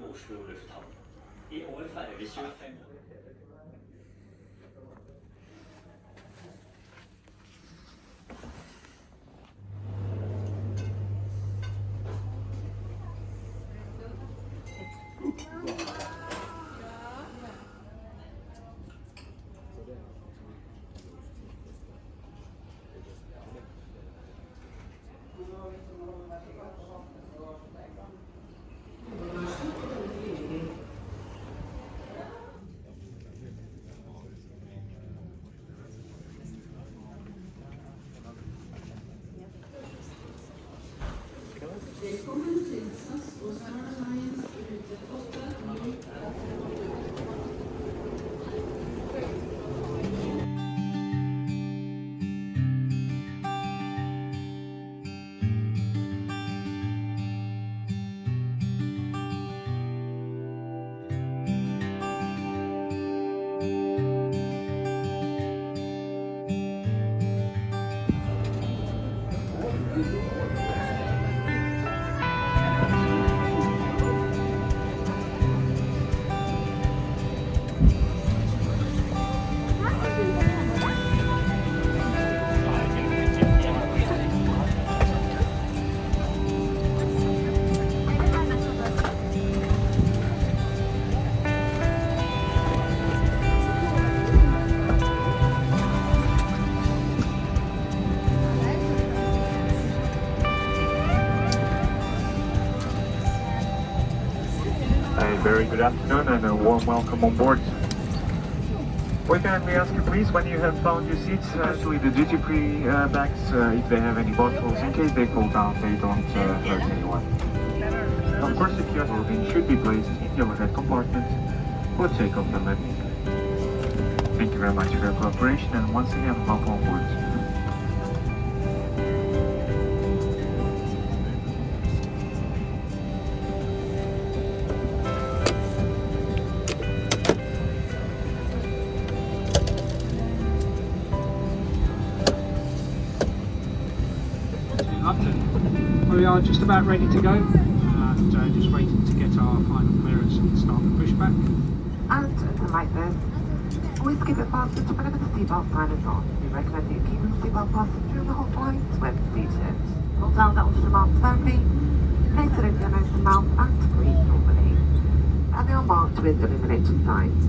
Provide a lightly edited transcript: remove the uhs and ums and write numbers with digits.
på Oslo lufthavn. I år feirer vi 25 år. Velkommen til SAS og Star Alliance rute 8. A very good afternoon and a warm welcome on board. We kindly ask you please, when you have found your seats, especially the duty-free bags, if they have any bottles, in case they fall down, they don't hurt anyone. Of course, if your clothing should be placed in the overhead compartment for takeoff and landing. Thank you very much for your cooperation and once again, welcome on board. London. We are just about ready to go and just waiting to get our final clearance and start the pushback. And to like this, always keep it fastened whenever the seatbelt sign is on. We recommend you keep the seatbelt fastened during the whole flight when seated. Pull down the oxygen mount firmly, place it over your nose and mouth and breathe normally. And they are marked with illuminated signs.